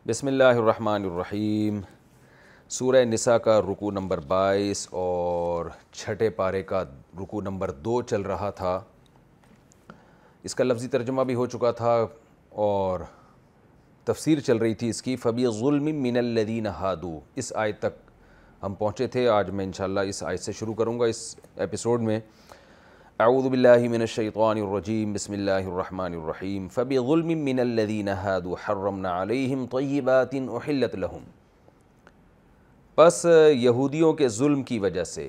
بسم اللہ الرحمن الرحیم۔ سورہ نساء کا رکوع نمبر 22 اور چھٹے پارے کا رکوع نمبر 2 چل رہا تھا۔ اس کا لفظی ترجمہ بھی ہو چکا تھا اور تفسیر چل رہی تھی اس کی۔ فَبِظُلْمٍ مِّنَ الَّذِينَ ہَادُوا، اس آیت تک ہم پہنچے تھے۔ آج میں انشاءاللہ اس آیت سے شروع کروں گا اس ایپیسوڈ میں۔ اعوذ باللہ من الشیطان الرجیم، بسم اللہ الرحمن الرحیم۔ فَبِظُلْمٍ مِّنَ الَّذِينَ هَادُوا حَرَّمْنَا عَلَيْهِمْ طَيِّبَاتٍ أُحِلَّتْ لَهُمْ، پس یہودیوں کے ظلم کی وجہ سے،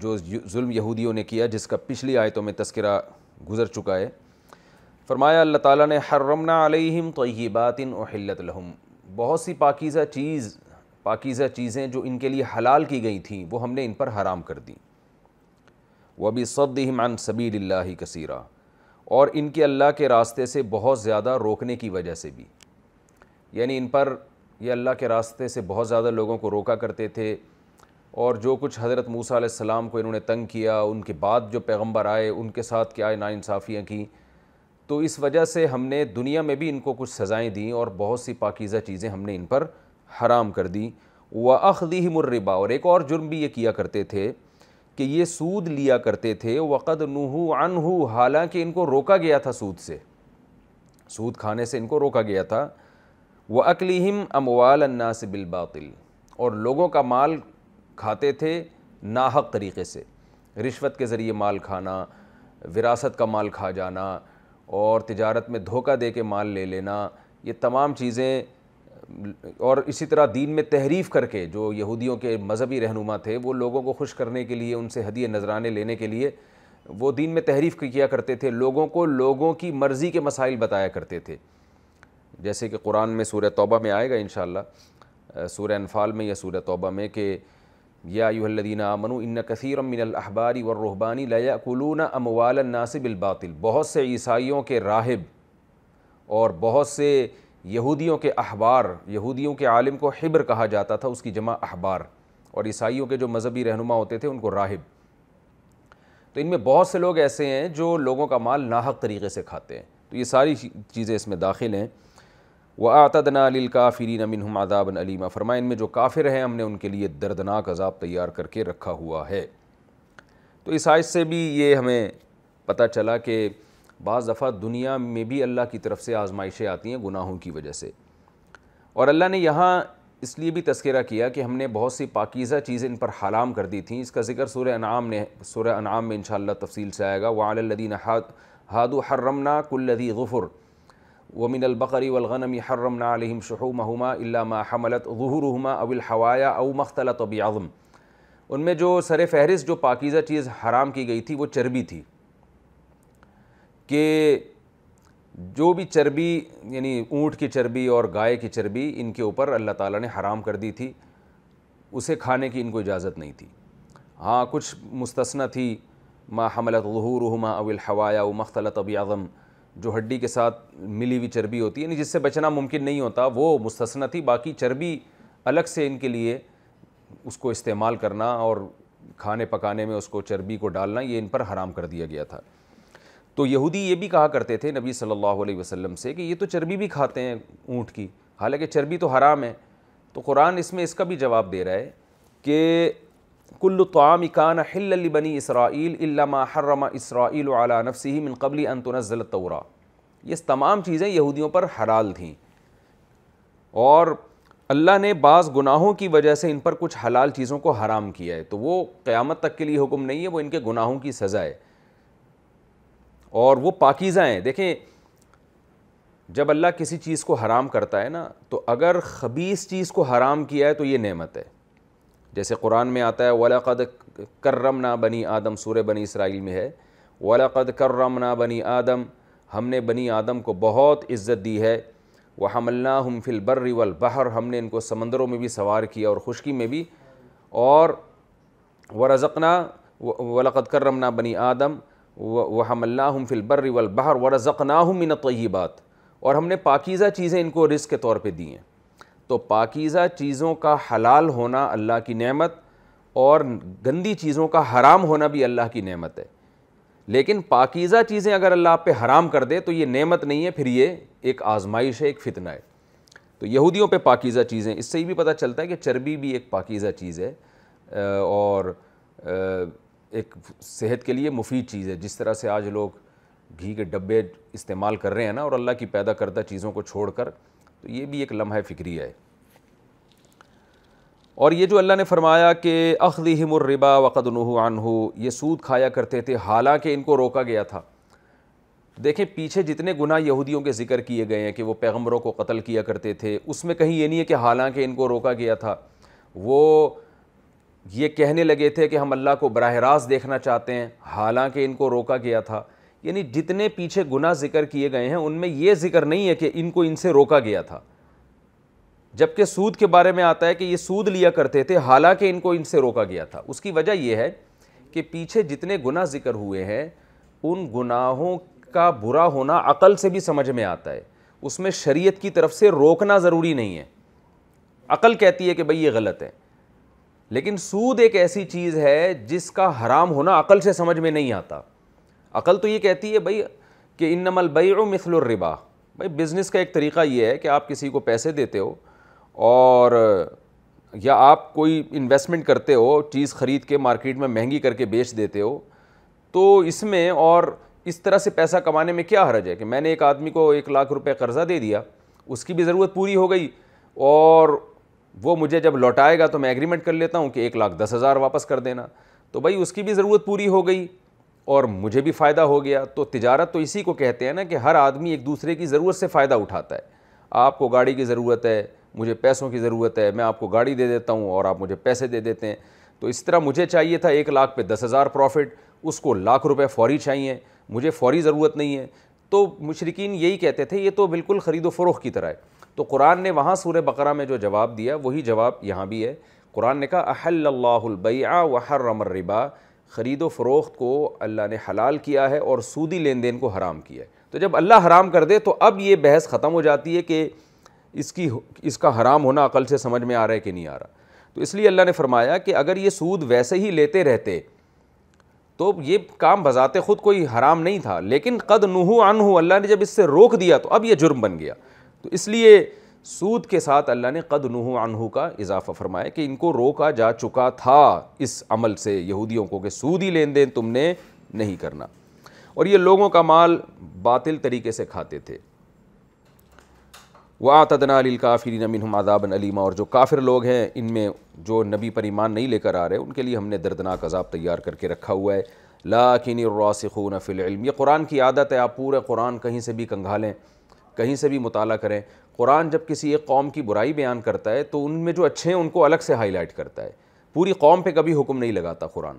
جو ظلم یہودیوں نے کیا جس کا پچھلی آیتوں میں تذکرہ گزر چکا ہے، فرمایا اللہ تعالیٰ نے حرمنا علیہم طیبات احلت لہم، بہت سی پاکیزہ چیزیں جو ان کے لیے حلال کی گئی تھیں وہ ہم نے ان پر حرام کر دیں۔ وَبِصَدِّهِمْ عَنْ سَبِيلِ اللَّهِ كَثِيرًا، اور ان کے اللہ کے راستے سے بہت زیادہ روکنے کی وجہ سے بھی، یعنی ان پر یہ اللہ کے راستے سے بہت زیادہ لوگوں کو روکا کرتے تھے، اور جو کچھ حضرت موسیٰ علیہ السلام کو انہوں نے تنگ کیا، ان کے بعد جو پیغمبر آئے ان کے ساتھ کیا ناانصافیاں کی، تو اس وجہ سے ہم نے دنیا میں بھی ان کو کچھ سزائیں دیں اور بہت سی پاکیزہ چیزیں ہم نے ان پر حرام کر دیں۔ وَأَخْذِهِمُ الرِّبَا، اور ایک اور جرم بھی یہ کیا کرتے تھے کہ یہ سود لیا کرتے تھے۔ وَقَدْ نُهُوا عَنْهُ، حالانکہ ان کو روکا گیا تھا سود سے، سود کھانے سے ان کو روکا گیا تھا۔ وَأَكْلِهِمْ أَمْوَالَ النَّاسِ بِالْبَاطِلِ، اور لوگوں کا مال کھاتے تھے ناحق طریقے سے، رشوت کے ذریعے مال کھانا، وراثت کا مال کھا جانا، اور تجارت میں دھوکہ دے کے مال لے لینا، یہ تمام چیزیں، اور اسی طرح دین میں تحریف کر کے، جو یہودیوں کے مذہبی رہنما تھے وہ لوگوں کو خوش کرنے کے لیے، ان سے ہدیے نذرانے لینے کے لیے وہ دین میں تحریف کیا کرتے تھے، لوگوں کو لوگوں کی مرضی کے مسائل بتایا کرتے تھے، جیسے کہ قرآن میں سورہ توبہ میں آئے گا انشاءاللہ، سورہ انفال میں یا سورہ توبہ میں کہ یا ایھا الذین آمنوا ان کثیرا من الاحبار والرہبان لیأکلون اموال الناس بالباطل، بہت سے عیسائیوں کے راہب اور بہت سے یہودیوں کے احبار، یہودیوں کے عالم کو حبر کہا جاتا تھا، اس کی جمع احبار، اور عیسائیوں کے جو مذہبی رہنما ہوتے تھے ان کو راہب، تو ان میں بہت سے لوگ ایسے ہیں جو لوگوں کا مال ناحق طریقے سے کھاتے ہیں، تو یہ ساری چیزیں اس میں داخل ہیں۔ وَأَعْتَدْنَا لِلْكَافِرِينَ مِنْهُمْ عَذَابًا أَلِيمًا، فرمایا ان میں جو کافر ہیں ہم نے ان کے لیے دردناک عذاب تیار کر کے رکھا ہوا ہے۔ تو اس آیت سے بھی یہ ہمیں پتہ چلا کہ بعض دفعہ دنیا میں بھی اللہ کی طرف سے آزمائشیں آتی ہیں گناہوں کی وجہ سے، اور اللہ نے یہاں اس لیے بھی تذکرہ کیا کہ ہم نے بہت سی پاکیزہ چیزیں ان پر حرام کر دی تھیں۔ اس کا ذکر سورہ انعام میں انشاءاللہ تفصیل سے آئے گا۔ وَعَلَى الَّذِينَ هَادُوا حَرَّمْنَا كُلَّ ذِي ظُفُرٍ وَمِنَ الْبَقَرِ وَالْغَنَمِ حَرَّمْنَا عَلَيْهِمْ شُحُومَهُمَا إِلَّا مَا حَمَلَتْ ظُهُورُهُمَا أَوِ الْحَوَايَا أَوْ مَا اخْتَلَطَ بِعَظْمٍ، ان میں جو سر فہرست جو پاکیزہ چیز حرام کی گئی تھی وہ چربی تھی، کہ جو بھی چربی، یعنی اونٹ کی چربی اور گائے کی چربی، ان کے اوپر اللہ تعالیٰ نے حرام کر دی تھی، اسے کھانے کی ان کو اجازت نہیں تھی۔ ہاں کچھ مستثنی تھی، ما حملت ظہورہما او الحوایا او مختلط بعظم، جو ہڈی کے ساتھ ملی ہوئی چربی ہوتی ہے، یعنی جس سے بچنا ممکن نہیں ہوتا، وہ مستثنی تھی، باقی چربی الگ سے ان کے لیے اس کو استعمال کرنا اور کھانے پکانے میں اس کو چربی کو ڈالنا یہ ان پر حرام کر دیا گیا تھا۔ تو یہودی یہ بھی کہا کرتے تھے نبی صلی اللہ علیہ وسلم سے کہ یہ تو چربی بھی کھاتے ہیں اونٹ کی، حالانکہ چربی تو حرام ہے۔ تو قرآن اس میں اس کا بھی جواب دے رہا ہے کہ کل طعام کان حلا لبنی اسرائیل الا ما حرم اسرائیل علی نفسہ من قبل ان تنزل التوراۃ، یہ تمام چیزیں یہودیوں پر حلال تھیں، اور اللہ نے بعض گناہوں کی وجہ سے ان پر کچھ حلال چیزوں کو حرام کیا ہے، تو وہ قیامت تک کے لیے حکم نہیں ہے، وہ ان کے گناہوں کی سزا ہے، اور وہ پاکیزہ ہیں۔ دیکھیں جب اللہ کسی چیز کو حرام کرتا ہے نا، تو اگر خبیث چیز کو حرام کیا ہے تو یہ نعمت ہے، جیسے قرآن میں آتا ہے وَلَقَدْ كَرَّمْنَا بَنِي آدم، سورہ بنی اسرائیل میں ہے وَلَقَدْ كَرَّمْنَا بَنِي آدم، ہم نے بنی آدم کو بہت عزت دی ہے، وَحَمَلْنَاهُمْ فِي الْبَرِّ وَالْبَحْرِ، ہم نے ان کو سمندروں میں بھی سوار کیا اور خشکی میں بھی، اور وَلَقَدْ كَرَّمْنَا بَنِي آدم وَحَمَلْنَاهُمْ فِي الْبَرِّ وَالْبَحْرِ وَرَزَقْنَاهُمْ مِنَ الطَّيِّبَاتِ، اور ہم نے پاکیزہ چیزیں ان کو رزق کے طور پہ دی ہیں۔ تو پاکیزہ چیزوں کا حلال ہونا اللہ کی نعمت، اور گندی چیزوں کا حرام ہونا بھی اللہ کی نعمت ہے۔ لیکن پاکیزہ چیزیں اگر اللہ آپ پہ حرام کر دے تو یہ نعمت نہیں ہے، پھر یہ ایک آزمائش ہے، ایک فتنہ ہے۔ تو یہودیوں پہ پاکیزہ چیزیں، اس سے یہ بھی پتہ چلتا ہے کہ چربی بھی ایک پاکیزہ چیز ہے اور ایک صحت کے لیے مفید چیز ہے۔ جس طرح سے آج لوگ گھی کے ڈبے استعمال کر رہے ہیں نا، اور اللہ کی پیدا کردہ چیزوں کو چھوڑ کر، تو یہ بھی ایک لمحہ فکریہ ہے۔ اور یہ جو اللہ نے فرمایا کہ اخذہم الربا وقد نہوا عنہ، یہ سود کھایا کرتے تھے حالانکہ ان کو روکا گیا تھا۔ دیکھیں پیچھے جتنے گناہ یہودیوں کے ذکر کیے گئے ہیں کہ وہ پیغمبروں کو قتل کیا کرتے تھے، اس میں کہیں یہ نہیں ہے کہ حالانکہ ان کو روکا گیا تھا۔ وہ یہ کہنے لگے تھے کہ ہم اللہ کو براہ راست دیکھنا چاہتے ہیں، حالانکہ ان کو روکا گیا تھا۔ یعنی جتنے پیچھے گناہ ذکر کیے گئے ہیں ان میں یہ ذکر نہیں ہے کہ ان کو ان سے روکا گیا تھا، جبکہ سود کے بارے میں آتا ہے کہ یہ سود لیا کرتے تھے حالانکہ ان کو ان سے روکا گیا تھا۔ اس کی وجہ یہ ہے کہ پیچھے جتنے گناہ ذکر ہوئے ہیں ان گناہوں کا برا ہونا عقل سے بھی سمجھ میں آتا ہے، اس میں شریعت کی طرف سے روکنا ضروری نہیں ہے۔ عقل کہتی ہے کہ بھئی یہ غلط ہے، لیکن سود ایک ایسی چیز ہے جس کا حرام ہونا عقل سے سمجھ میں نہیں آتا۔ عقل تو یہ کہتی ہے بھئی کہ انما البیع مثل الربا، بھئی بزنس کا ایک طریقہ یہ ہے کہ آپ کسی کو پیسے دیتے ہو اور یا آپ کوئی انویسٹمنٹ کرتے ہو، چیز خرید کے مارکیٹ میں مہنگی کر کے بیچ دیتے ہو، تو اس میں اور اس طرح سے پیسہ کمانے میں کیا حرج ہے کہ میں نے ایک آدمی کو 1,00,000 روپے قرضہ دے دیا، اس کی بھی ضرورت پوری ہو گئی اور وہ مجھے جب لوٹائے گا تو میں ایگریمنٹ کر لیتا ہوں کہ 1,10,000 واپس کر دینا، تو بھائی اس کی بھی ضرورت پوری ہو گئی اور مجھے بھی فائدہ ہو گیا۔ تو تجارت تو اسی کو کہتے ہیں نا کہ ہر آدمی ایک دوسرے کی ضرورت سے فائدہ اٹھاتا ہے۔ آپ کو گاڑی کی ضرورت ہے، مجھے پیسوں کی ضرورت ہے، میں آپ کو گاڑی دے دیتا ہوں اور آپ مجھے پیسے دے دیتے ہیں۔ تو اس طرح مجھے چاہیے تھا 1,00,000 پہ 10,000 پروفٹ، اس کو 1,00,000 روپے فوری چاہیے، مجھے فوری ضرورت نہیں ہے۔ تو مشرکین یہی کہتے تھے یہ تو بالکل خرید و فروخت کی طرح ہے۔ تو قرآن نے وہاں سورہ بقرہ میں جو جواب دیا وہی جواب یہاں بھی ہے۔ قرآن نے کہا احل اللہ البیع وحرم الربا، خرید و فروخت کو اللہ نے حلال کیا ہے اور سودی لین دین کو حرام کیا ہے۔ تو جب اللہ حرام کر دے تو اب یہ بحث ختم ہو جاتی ہے کہ اس کا حرام ہونا عقل سے سمجھ میں آ رہا ہے کہ نہیں آ رہا۔ تو اس لیے اللہ نے فرمایا کہ اگر یہ سود ویسے ہی لیتے رہتے تو یہ کام بذات خود کوئی حرام نہیں تھا، لیکن قد نہوا عنہ، اللہ نے جب اس سے روک دیا تو اب یہ جرم بن گیا۔ تو اس لیے سود کے ساتھ اللہ نے قد نہوا عنہ کا اضافہ فرمایا کہ ان کو روکا جا چکا تھا اس عمل سے یہودیوں کو کہ سودی لین دین تم نے نہیں کرنا، اور یہ لوگوں کا مال باطل طریقے سے کھاتے تھے۔ وَأَعْتَدْنَا لِلْكَافِرِينَ مِنْهُمْ عَذَابًا أَلِيمًا، اور جو کافر لوگ ہیں ان میں جو نبی پر ایمان نہیں لے کر آ رہے ان کے لیے ہم نے دردناک عذاب تیار کر کے رکھا ہوا ہے۔ لَٰكِنِ الرَّاسِخُونَ فِي الْعِلْمِ، یہ قرآن کی عادت ہے، آپ پورے قرآن کہیں سے بھی کنگھالیں، کہیں سے بھی مطالعہ کریں۔ قرآن جب کسی ایک قوم کی برائی بیان کرتا ہے تو ان میں جو اچھے ہیں ان کو الگ سے ہائی لائٹ کرتا ہے، پوری قوم پہ کبھی حکم نہیں لگاتا قرآن۔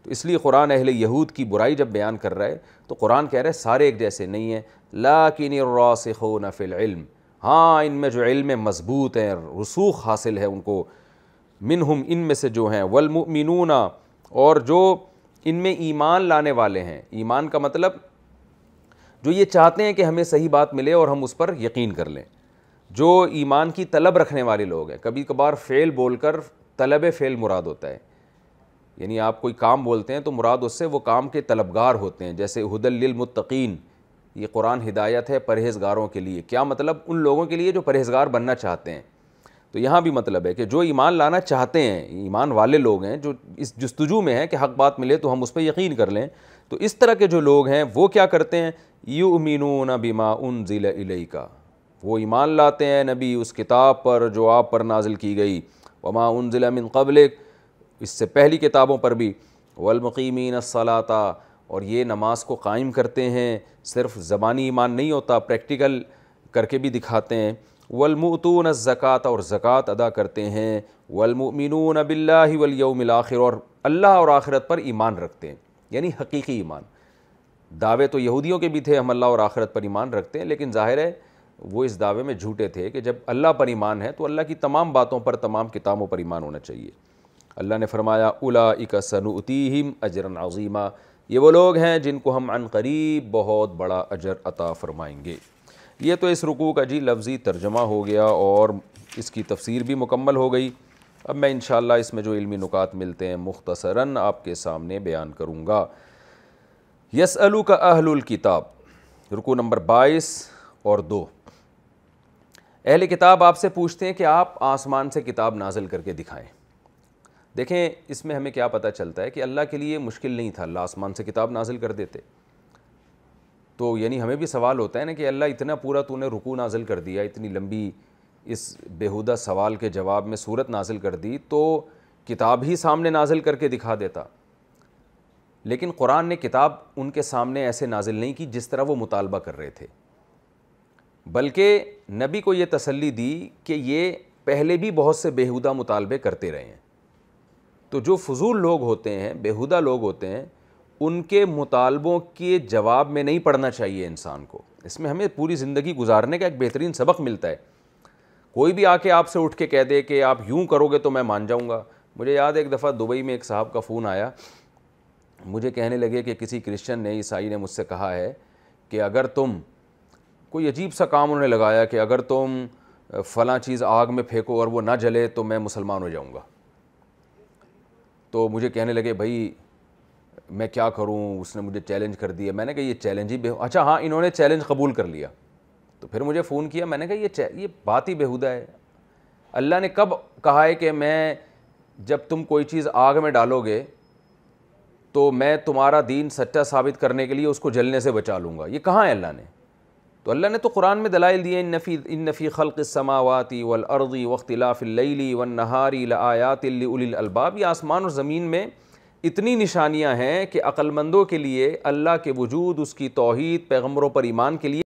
تو اس لیے قرآن اہل یہود کی برائی جب بیان کر رہا ہے تو قرآن کہہ رہا ہے سارے ایک جیسے نہیں ہیں۔ لَٰكِنِ الرَّاسِخُونَ فِي الْعِلْمِ، ہاں ان میں جو علم مضبوط ہیں، رسوخ حاصل ہے ان کو، منہم ان میں سے جو ہیں، والمؤمنون اور جو ان میں ایمان لانے والے ہیں۔ ایمان کا مطلب جو یہ چاہتے ہیں کہ ہمیں صحیح بات ملے اور ہم اس پر یقین کر لیں، جو ایمان کی طلب رکھنے والے لوگ ہیں۔ کبھی کبھار فعل بول کر طلب فعل مراد ہوتا ہے، یعنی آپ کوئی کام بولتے ہیں تو مراد اس سے وہ کام کے طلبگار ہوتے ہیں، جیسے ھدی للمتقین، یہ قرآن ہدایت ہے پرہیزگاروں کے لیے۔ کیا مطلب؟ ان لوگوں کے لیے جو پرہیزگار بننا چاہتے ہیں۔ تو یہاں بھی مطلب ہے کہ جو ایمان لانا چاہتے ہیں، ایمان والے لوگ ہیں جو اس جستجو میں ہیں کہ حق بات ملے تو ہم اس پہ یقین کر لیں، تو اس طرح کے جو لوگ ہیں وہ کیا کرتے ہیں؟ یؤمنون بما انزل الیک، وہ ایمان لاتے ہیں نبی اس کتاب پر جو آپ پر نازل کی گئی، وما انزل من قبلک، اس سے پہلی کتابوں پر بھی، والمقیمین الصلاۃ، اور یہ نماز کو قائم کرتے ہیں، صرف زبانی ایمان نہیں ہوتا، پریکٹیکل کر کے بھی دکھاتے ہیں، والمؤتون الزکاۃ، اور زکوٰۃ ادا کرتے ہیں، والمؤمنون باللہ والیوم الآخر، اور اللہ اور آخرت پر ایمان رکھتے ہیں، یعنی حقیقی ایمان۔ دعوے تو یہودیوں کے بھی تھے ہم اللہ اور آخرت پر ایمان رکھتے ہیں، لیکن ظاہر ہے وہ اس دعوے میں جھوٹے تھے کہ جب اللہ پر ایمان ہے تو اللہ کی تمام باتوں پر، تمام کتابوں پر ایمان ہونا چاہیے۔ اللہ نے فرمایا اولئک سنؤتیہم اجرا عظیما، یہ وہ لوگ ہیں جن کو ہم عن قریب بہت بڑا اجر عطا فرمائیں گے۔ یہ تو اس رکوع کا جی لفظی ترجمہ ہو گیا اور اس کی تفسیر بھی مکمل ہو گئی۔ اب میں انشاءاللہ اس میں جو علمی نکات ملتے ہیں مختصراً آپ کے سامنے بیان کروں گا۔ یسألک اہل الکتاب، رکوع نمبر 22 اور 2۔ اہل کتاب آپ سے پوچھتے ہیں کہ آپ آسمان سے کتاب نازل کر کے دکھائیں۔ دیکھیں اس میں ہمیں کیا پتہ چلتا ہے کہ اللہ کے لیے مشکل نہیں تھا، اللہ آسمان سے کتاب نازل کر دیتے۔ تو یعنی ہمیں بھی سوال ہوتا ہے نا کہ اللہ اتنا پورا تو نے رکوع نازل کر دیا، اتنی لمبی اس بیہودہ سوال کے جواب میں صورت نازل کر دی، تو کتاب ہی سامنے نازل کر کے دکھا دیتا۔ لیکن قرآن نے کتاب ان کے سامنے ایسے نازل نہیں کی جس طرح وہ مطالبہ کر رہے تھے، بلکہ نبی کو یہ تسلی دی کہ یہ پہلے بھی بہت سے بیہودہ مطالبے کرتے رہے ہیں، تو جو فضول لوگ ہوتے ہیں، بیہودہ لوگ ہوتے ہیں، ان کے مطالبوں کے جواب میں نہیں پڑھنا چاہیے انسان کو۔ اس میں ہمیں پوری زندگی گزارنے کا ایک بہترین سبق ملتا ہے۔ کوئی بھی آ کے آپ سے اٹھ کے کہہ دے کہ آپ یوں کرو گے تو میں مان جاؤں گا۔ مجھے یاد ہے ایک دفعہ دبئی میں ایک صاحب کا فون آیا، مجھے کہنے لگے کہ کسی کرسچن نے، عیسائی نے مجھ سے کہا ہے کہ اگر تم، کوئی عجیب سا کام انہوں نے لگایا کہ اگر تم فلاں چیز آگ میں پھینکو اور وہ نہ جلے تو میں مسلمان ہو جاؤں گا۔ تو مجھے کہنے لگے بھائی میں کیا کروں، اس نے مجھے چیلنج کر دیا۔ میں نے کہا یہ چیلنج ہی اچھا ہاں انہوں نے چیلنج قبول کر لیا۔ تو پھر مجھے فون کیا، میں نے کہا یہ بات ہی بیہودہ ہے۔ اللہ نے کب کہا ہے کہ میں جب تم کوئی چیز آگ میں ڈالو گے تو میں تمہارا دین سچا ثابت کرنے کے لیے اس کو جلنے سے بچا لوں گا؟ یہ کہاں ہے اللہ نے؟ تو اللہ نے تو قرآن میں دلائل دیے، ان فی خلق السماوات والارض واختلاف اللیل والنہار لآیات لأولی الالباب۔ یہ آسمان اور زمین میں اتنی نشانیاں ہیں کہ عقل مندوں کے لیے اللہ کے وجود، اس کی توحید، پیغمبروں پر ایمان کے لیے